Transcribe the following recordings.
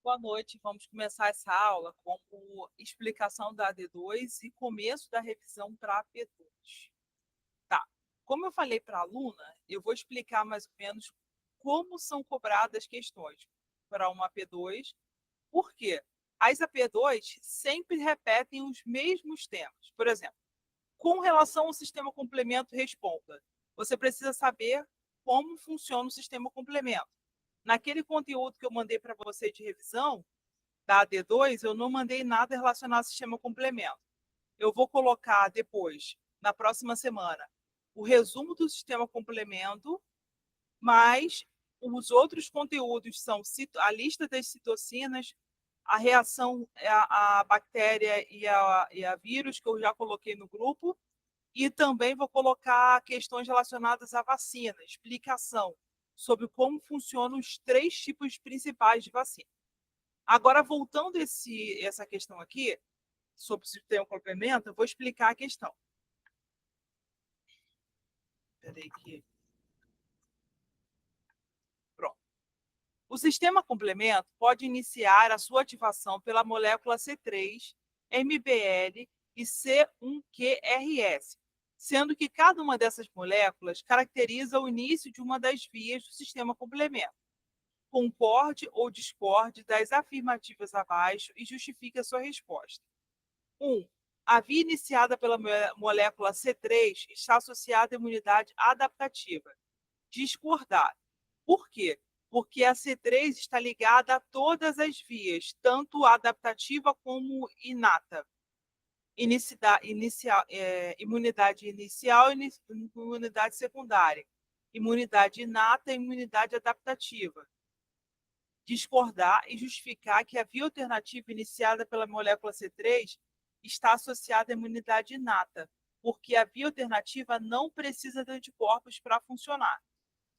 Boa noite. Vamos começar essa aula com explicação da AD2 e começo da revisão para a P2. Tá. Como eu falei para a aluna, eu vou explicar mais ou menos como são cobradas questões para uma P2. Por quê? As AP2 sempre repetem os mesmos temas. Por exemplo, com relação ao sistema complemento, responda. Você precisa saber como funciona o sistema complemento. Naquele conteúdo que eu mandei para você de revisão, da AD2, eu não mandei nada relacionado ao sistema complemento. Eu vou colocar depois, na próxima semana, o resumo do sistema complemento, mas os outros conteúdos são a lista das citocinas, a reação à bactéria e a vírus, que eu já coloquei no grupo, e também vou colocar questões relacionadas à vacina, explicação sobre como funcionam os 3 tipos principais de vacina. Agora, voltando essa questão aqui, sobre o sistema complemento, eu vou explicar a questão. Espera aí que... Pronto. O sistema complemento pode iniciar a sua ativação pela molécula C3, MBL e C1QRS, sendo que cada uma dessas moléculas caracteriza o início de uma das vias do sistema complemento. Concorde ou discorde das afirmativas abaixo e justifique a sua resposta. 1. A via iniciada pela molécula C3 está associada à imunidade adaptativa. Discordar. Por quê? Porque a C3 está ligada a todas as vias, tanto adaptativa como inata. Imunidade inicial e imunidade secundária. Imunidade inata e imunidade adaptativa. Discordar e justificar que a via alternativa iniciada pela molécula C3 está associada à imunidade inata, porque a via alternativa não precisa de anticorpos para funcionar,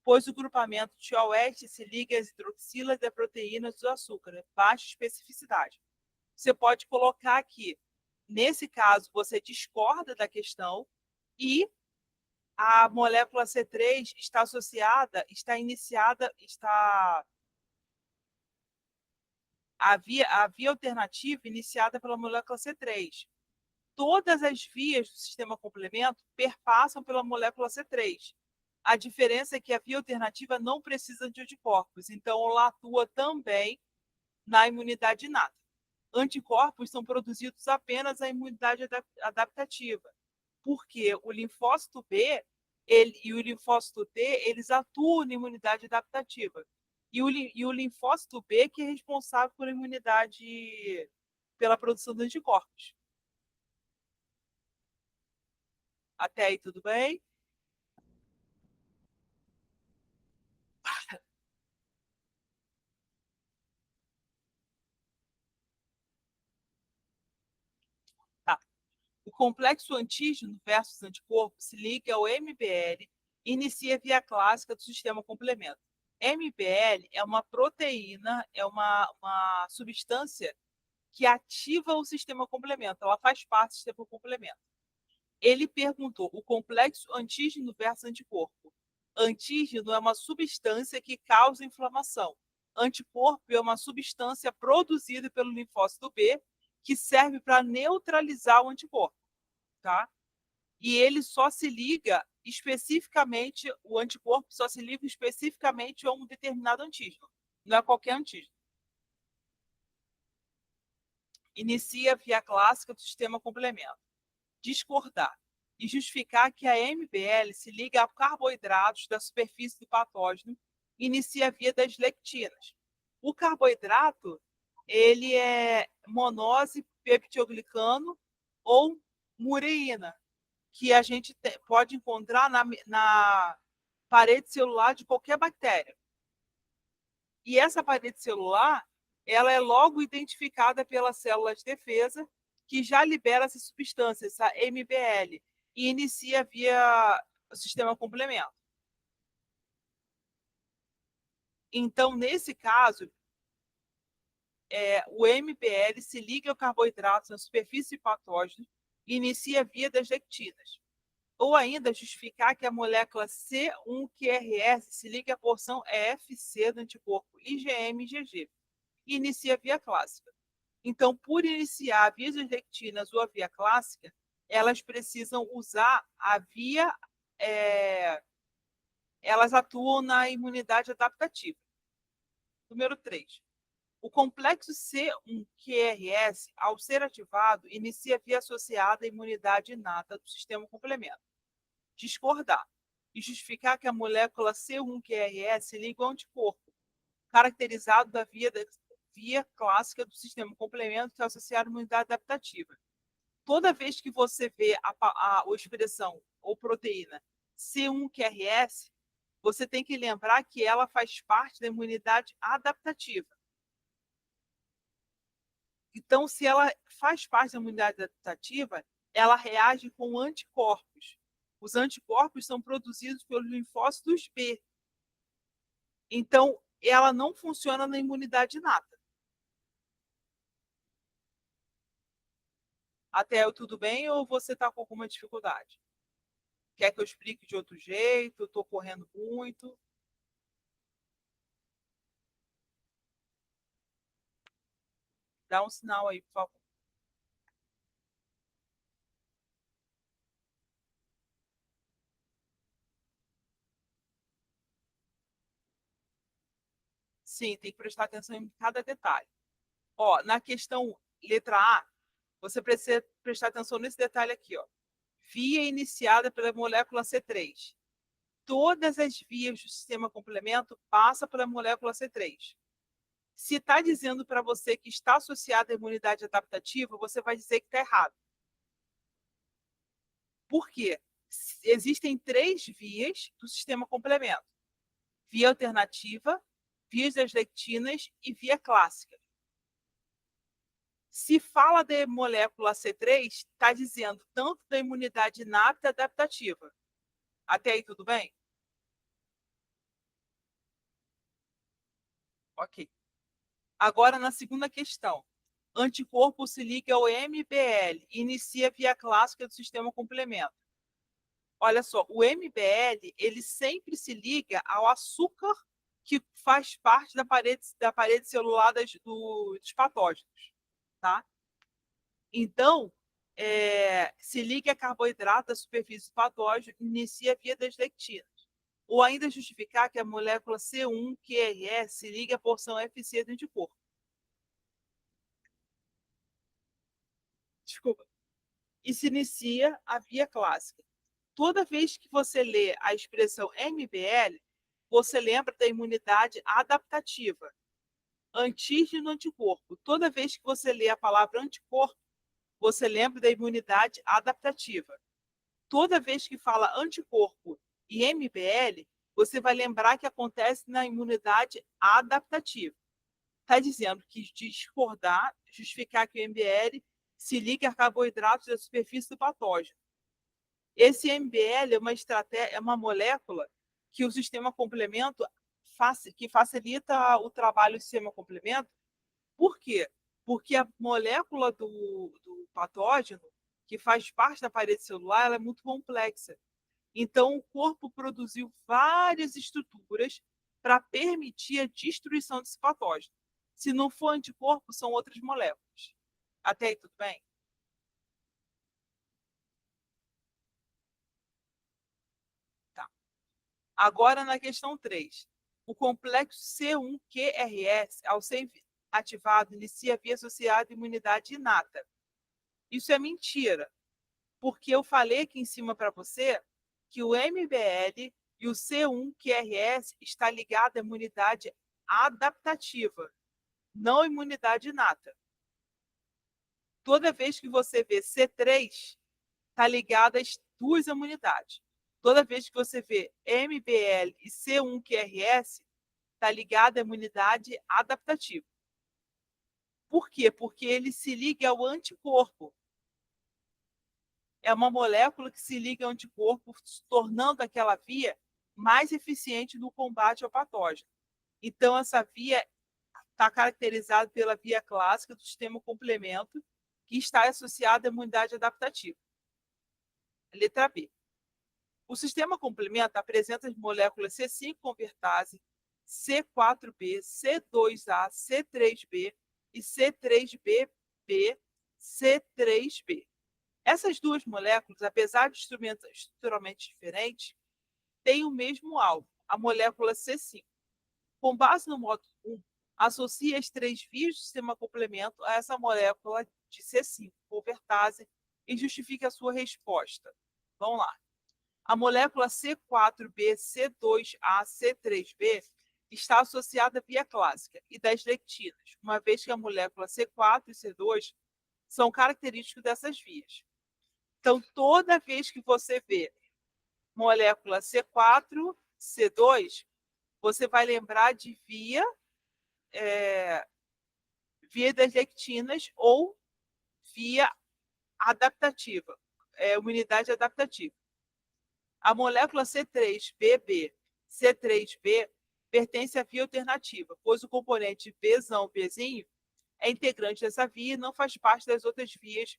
pois o grupamento de OS se liga às hidroxilas da proteína do açúcar, baixa especificidade. Você pode colocar aqui, nesse caso, você discorda da questão e a molécula C3 está associada, está iniciada, está... A via alternativa iniciada pela molécula C3. Todas as vias do sistema complemento perpassam pela molécula C3. A diferença é que a via alternativa não precisa de anticorpos, então ela atua também na imunidade inata. Anticorpos são produzidos apenas na imunidade adaptativa, porque o linfócito B e o linfócito T, eles atuam na imunidade adaptativa. E o linfócito B que é responsável pela imunidade, pela produção de anticorpos. Até aí, tudo bem? Tá. O complexo antígeno versus anticorpo se liga ao MBL e inicia a via clássica do sistema complemento. MBL é uma proteína, é uma substância que ativa o sistema complemento, ela faz parte do sistema complemento. Ele perguntou o complexo antígeno versus anticorpo. Antígeno é uma substância que causa inflamação. Anticorpo é uma substância produzida pelo linfócito B que serve para neutralizar o anticorpo, tá? E ele só se liga especificamente, o anticorpo só se liga especificamente a um determinado antígeno, não é qualquer antígeno. Inicia a via clássica do sistema complemento. Discordar e justificar que a MBL se liga a carboidratos da superfície do patógeno e inicia a via das lectinas. O carboidrato, ele é monose peptidoglicano ou mureína, que a gente pode encontrar na parede celular de qualquer bactéria. E essa parede celular, ela é logo identificada pela célula de defesa, que já libera essa substância, essa MBL, e inicia via sistema complemento. Então, nesse caso, o MBL se liga ao carboidrato na superfície patógena e inicia a via das lectinas. Ou ainda justificar que a molécula C1QRS se liga à porção EFC do anticorpo IgM e IgG. e inicia a via clássica. Então, por iniciar vias lectinas ou a via clássica, elas precisam usar a via, elas atuam na imunidade adaptativa. Número 3. O complexo C1QRS, ao ser ativado, inicia a via associada à imunidade inata do sistema complemento. Discordar e justificar que a molécula C1QRS liga ao anticorpo, caracterizado da via clássica do sistema complemento que é associado à imunidade adaptativa. Toda vez que você vê a expressão ou proteína C1QRS, você tem que lembrar que ela faz parte da imunidade adaptativa. Então, se ela faz parte da imunidade adaptativa, ela reage com anticorpos. Os anticorpos são produzidos pelos linfócitos B. Então, ela não funciona na imunidade inata. Até aí, tudo bem ou você está com alguma dificuldade? Quer que eu explique de outro jeito? Estou correndo muito? Dá um sinal aí, por favor. Sim, tem que prestar atenção em cada detalhe. Ó, na questão letra A, você precisa prestar atenção nesse detalhe aqui, ó. Via iniciada pela molécula C3. Todas as vias do sistema complemento passam pela molécula C3. Se está dizendo para você que está associada à imunidade adaptativa, você vai dizer que está errado. Por quê? Existem 3 vias do sistema complemento: via alternativa, vias das lectinas e via clássica. Se fala da molécula C3, está dizendo tanto da imunidade inapta e adaptativa. Até aí, tudo bem? Ok. Agora, na segunda questão. Anticorpo se liga ao MBL e inicia a via clássica do sistema complemento. Olha só, o MBL ele sempre se liga ao açúcar que faz parte da parede celular dos patógenos, tá? Então, se liga a carboidrato da superfície do patógeno e inicia a via das lectinas. Ou ainda justificar que a molécula C1QRS se liga à porção FC do anticorpo. Desculpa. E se inicia a via clássica. Toda vez que você lê a expressão MBL, você lembra da imunidade adaptativa, antígeno anticorpo. Toda vez que você lê a palavra anticorpo, você lembra da imunidade adaptativa. Toda vez que fala anticorpo e MBL, você vai lembrar que acontece na imunidade adaptativa. Está dizendo que discordar, justificar que o MBL se liga a carboidratos da superfície do patógeno. Esse MBL é uma molécula que o sistema complemento que facilita o trabalho do sistema complemento. Por quê? Porque a molécula do patógeno, que faz parte da parede celular, ela é muito complexa. Então, o corpo produziu várias estruturas para permitir a destruição desse patógeno. Se não for anticorpo, são outras moléculas. Até aí, tudo bem? Tá. Agora, na questão 3. O complexo C1QRS, ao ser ativado, inicia a via associada à imunidade inata. Isso é mentira, porque eu falei aqui em cima para você que o MBL e o C1QRS está ligado à imunidade adaptativa, não imunidade inata. Toda vez que você vê C3, está ligado às 2 imunidades. Toda vez que você vê MBL e C1QRS, está ligado à imunidade adaptativa. Por quê? Porque ele se liga ao anticorpo. É uma molécula que se liga ao anticorpo, tornando aquela via mais eficiente no combate ao patógeno. Então, essa via está caracterizada pela via clássica do sistema complemento, que está associada à imunidade adaptativa. Letra B. O sistema complemento apresenta as moléculas C5 convertase, C4b, C2a, C3b e C3bb, C3b. Essas duas moléculas, apesar de estruturalmente diferentes, têm o mesmo alvo, a molécula C5. Com base no módulo 1, associe as 3 vias do sistema complemento a essa molécula de C5, convertase, e justifique a sua resposta. Vamos lá. A molécula C4b, C2a, C3b está associada à via clássica e das lectinas, uma vez que a molécula C4 e C2 são característicos dessas vias. Então, toda vez que você vê molécula C4, C2, você vai lembrar de via das lectinas ou via adaptativa, imunidade adaptativa. A molécula C3bb, C3b pertence à via alternativa, pois o componente Bzinho é integrante dessa via e não faz parte das outras vias.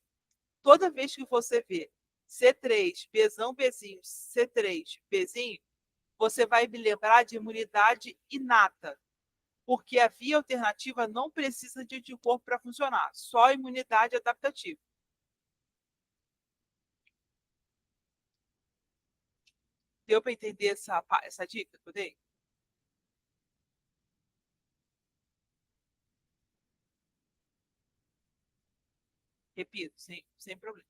Toda vez que você vê C3, Bzinho, C3, Bzinho, você vai me lembrar de imunidade inata, porque a via alternativa não precisa de anticorpo para funcionar, só imunidade adaptativa. Deu para entender essa dica que eu dei? Repito, sem problema.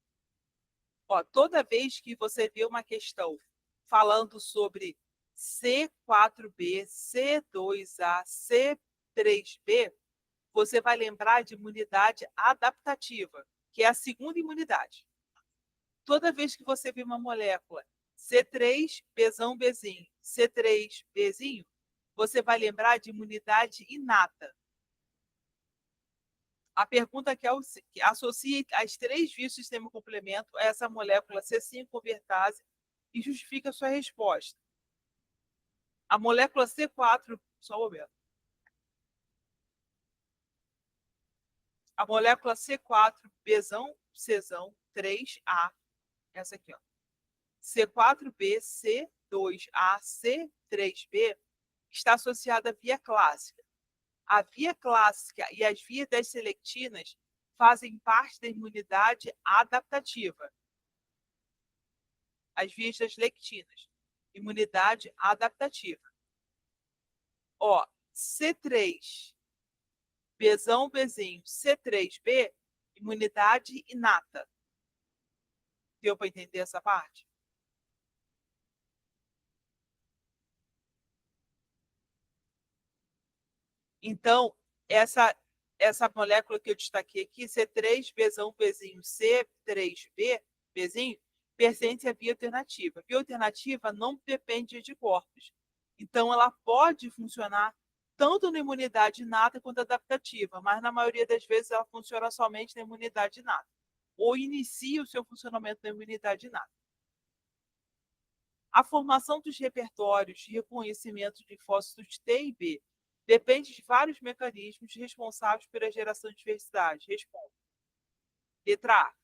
Ó, toda vez que você vê uma questão falando sobre C4b, C2a, C3b, você vai lembrar de imunidade adaptativa, que é a segunda imunidade. Toda vez que você vê uma molécula C3, Bzinho, C3, Bzinho, você vai lembrar de imunidade inata. A pergunta que associe as 3 vias do sistema complemento a essa molécula C5 convertase e justifica a sua resposta. A molécula C4, só um momento. A molécula C4, Bzão, Czão, 3A, essa aqui, ó. C4b, C2a, C3b está associada à via clássica. A via clássica e as vias das selectinas fazem parte da imunidade adaptativa. As vias das lectinas, imunidade adaptativa. Ó, C3, Bzinho, C3b, imunidade inata. Deu para entender essa parte? Então, essa molécula que eu destaquei aqui, C3, Bzão, Bzinho, C3b, Bzinho, pertence à via alternativa. A via alternativa não depende de anticorpos. Então, ela pode funcionar tanto na imunidade inata quanto adaptativa, mas na maioria das vezes ela funciona somente na imunidade inata, ou inicia o seu funcionamento na imunidade inata. A formação dos repertórios de reconhecimento de linfócitos T e B depende de vários mecanismos responsáveis pela geração de diversidade. Responda. Letra A.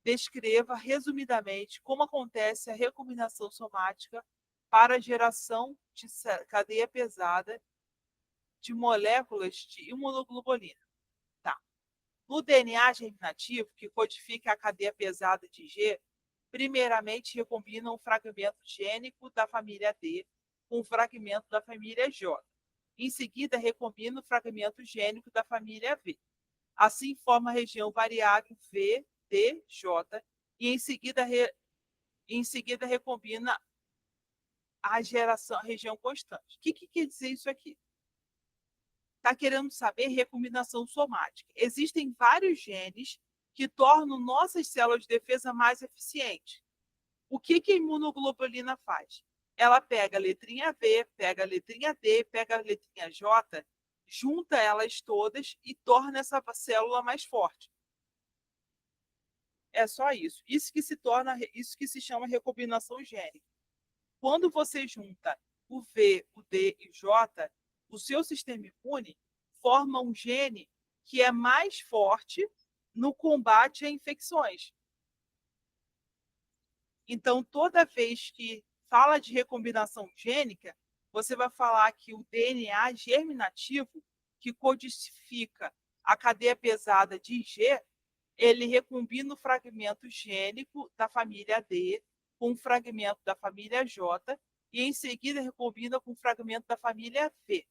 Descreva resumidamente como acontece a recombinação somática para a geração de cadeia pesada de moléculas de imunoglobulina. Tá. No DNA germinativo, que codifica a cadeia pesada de G, primeiramente recombina um fragmento gênico da família D com um fragmento da família J. Em seguida, recombina o fragmento gênico da família V. Assim, forma a região variável V, D, J, e em seguida recombina a região constante. O que quer dizer isso aqui? Está querendo saber recombinação somática. Existem vários genes que tornam nossas células de defesa mais eficientes. O que a imunoglobulina faz? Ela pega a letrinha V, pega a letrinha D, pega a letrinha J, junta elas todas e torna essa célula mais forte. É só isso. Isso que se chama recombinação gênica. Quando você junta o V, o D e o J, o seu sistema imune forma um gene que é mais forte no combate a infecções. Então, toda vez que fala de recombinação gênica, você vai falar que o DNA germinativo, que codifica a cadeia pesada de G, ele recombina o fragmento gênico da família D com o fragmento da família J e, em seguida, recombina com o fragmento da família V.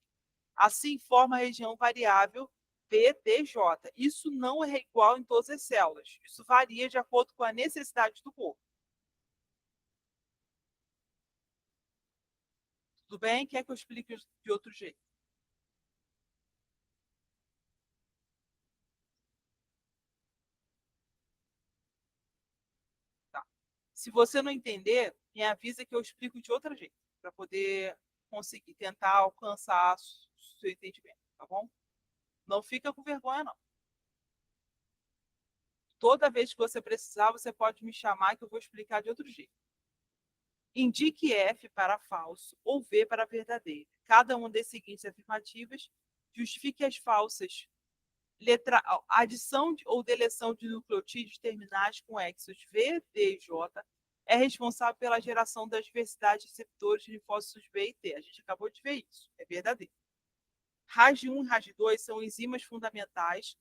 Assim, forma a região variável VDJ. Isso não é igual em todas as células. Isso varia de acordo com a necessidade do corpo. Tudo bem? Quer que eu explique de outro jeito? Tá. Se você não entender, me avisa que eu explico de outro jeito, para poder conseguir tentar alcançar o seu entendimento, tá bom? Não fica com vergonha, não. Toda vez que você precisar, você pode me chamar que eu vou explicar de outro jeito. Indique F para falso ou V para verdadeiro. Cada uma das seguintes afirmativas justifique as falsas. Letra A. Adição ou deleção de nucleotídeos terminais com exos V, D e J é responsável pela geração da diversidade de receptores de linfócitos B e T. A gente acabou de ver isso. É verdadeiro. RAS1 e RAS2 são enzimas fundamentais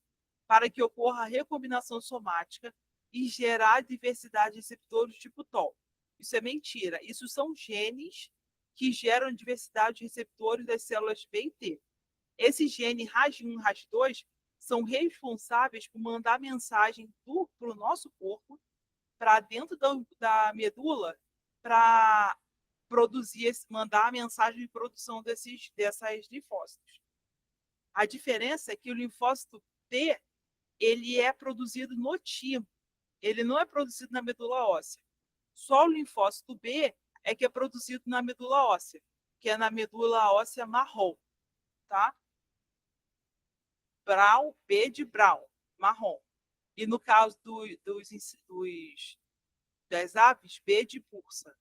para que ocorra a recombinação somática e gerar diversidade de receptores tipo TOL. Isso é mentira. Isso são genes que geram diversidade de receptores das células B e T. Esses genes RAS1 e RAS2 são responsáveis por mandar mensagem para o nosso corpo, para dentro da medula, para produzir, mandar a mensagem de produção dessas linfócitos. A diferença é que o linfócito T ele é produzido no timo, ele não é produzido na medula óssea. Só o linfócito B é que é produzido na medula óssea, que é na medula óssea marrom, tá? Brown, B de brown, marrom. E no caso das aves, B de pursa.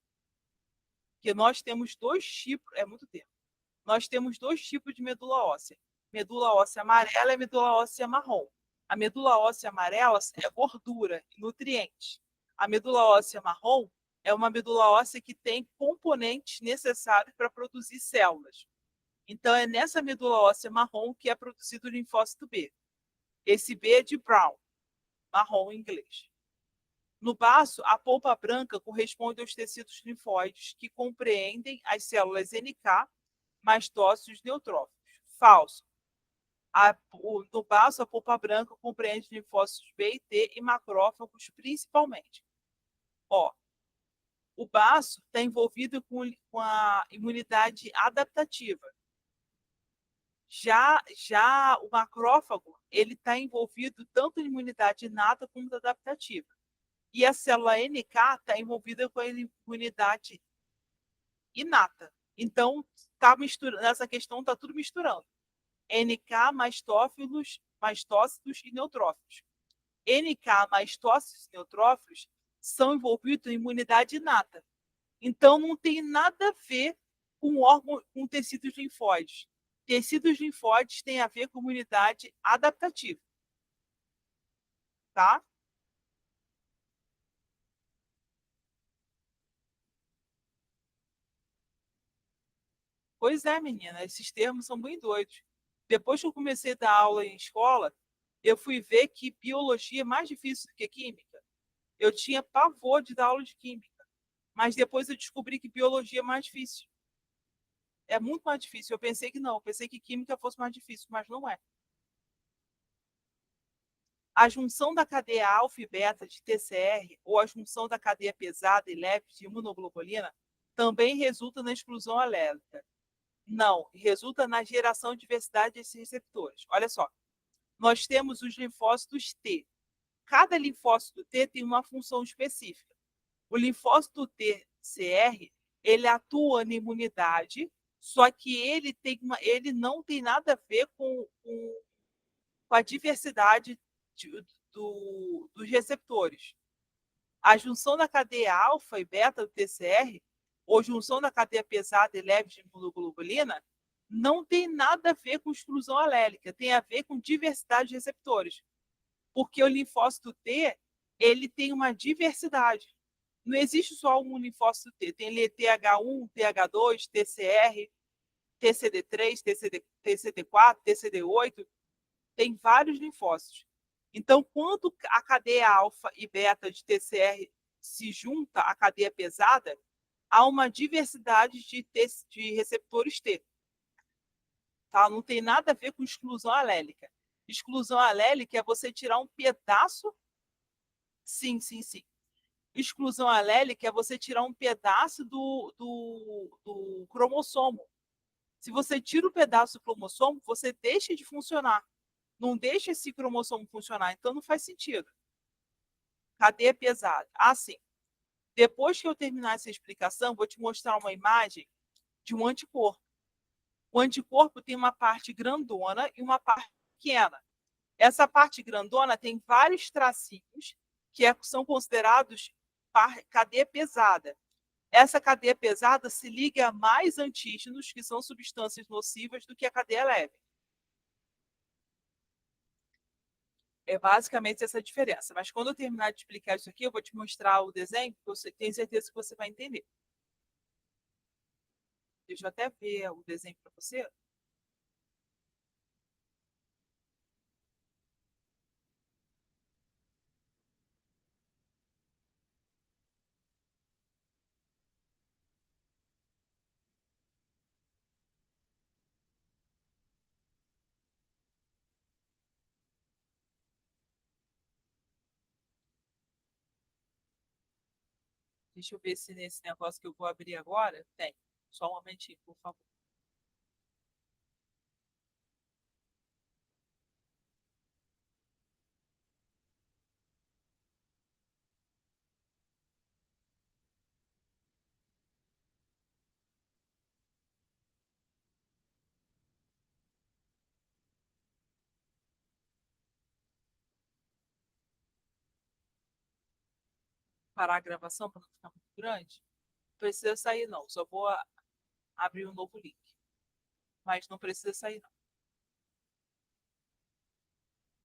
Que nós temos dois tipos, é muito tempo. Nós temos dois tipos de medula óssea. Medula óssea amarela e medula óssea marrom. A medula óssea amarela é gordura, nutrientes. A medula óssea marrom é uma medula óssea que tem componentes necessários para produzir células. Então, é nessa medula óssea marrom que é produzido o linfócito B. Esse B é de brown, marrom em inglês. No baço, a polpa branca corresponde aos tecidos linfóides que compreendem as células NK, mastócitos e neutrófilos. Falso. No baço, a polpa branca compreende linfócitos B e T e macrófagos principalmente. Ó, o baço está envolvido com a imunidade adaptativa. Já o macrófago ele está envolvido tanto em imunidade inata como adaptativa. E a célula NK está envolvida com a imunidade inata. Então, tá misturando, nessa questão está tudo misturando. NK, mastócitos e neutrófilos. NK, mastócitos e neutrófilos são envolvidos em imunidade inata. Então, não tem nada a ver com com tecidos linfóides. Tecidos linfóides têm a ver com imunidade adaptativa. Tá? Pois é, menina, esses termos são bem doidos. Depois que eu comecei a dar aula em escola, eu fui ver que biologia é mais difícil do que química. Eu tinha pavor de dar aula de química, mas depois eu descobri que biologia é mais difícil. É muito mais difícil. Eu pensei que não, eu pensei que química fosse mais difícil, mas não é. A junção da cadeia alfa e beta de TCR ou a junção da cadeia pesada e leve de imunoglobulina também resulta na exclusão alérgica. Não, resulta na geração de diversidade desses receptores. Olha só, nós temos os linfócitos T. Cada linfócito T tem uma função específica. O linfócito TCR, ele atua na imunidade, só que ele não tem nada a ver com a diversidade dos receptores. A junção da cadeia alfa e beta do TCR, ou junção da cadeia pesada e leve de imunoglobulina, não tem nada a ver com exclusão alélica, tem a ver com diversidade de receptores. Porque o linfócito T, ele tem uma diversidade. Não existe só um linfócito T, tem TH1, TH2, TCR. TCD3, TCD4, TCD8, tem vários linfócitos. Então, quando a cadeia alfa e beta de TCR se junta à cadeia pesada, há uma diversidade de receptores T. Tá? Não tem nada a ver com exclusão alélica. Exclusão alélica é você tirar um pedaço. Sim, sim, sim. Exclusão alélica é você tirar um pedaço do cromossomo. Se você tira o pedaço do cromossomo, você deixa de funcionar. Não deixa esse cromossomo funcionar. Então não faz sentido. Cadeia pesada. Ah, sim. Depois que eu terminar essa explicação, vou te mostrar uma imagem de um anticorpo. O anticorpo tem uma parte grandona e uma parte pequena. Essa parte grandona tem vários tracinhos que são considerados cadeia pesada. Essa cadeia pesada se liga a mais antígenos, que são substâncias nocivas, do que a cadeia leve. É basicamente essa diferença. Mas quando eu terminar de explicar isso aqui, eu vou te mostrar o desenho, porque eu tenho certeza que você vai entender. Deixa eu até ver o desenho para você. Deixa eu ver se nesse negócio que eu vou abrir agora tem. Só um momentinho, por favor. Parar a gravação para não ficar muito grande. Não precisa sair, não. Só vou abrir um novo link. Mas não precisa sair, não.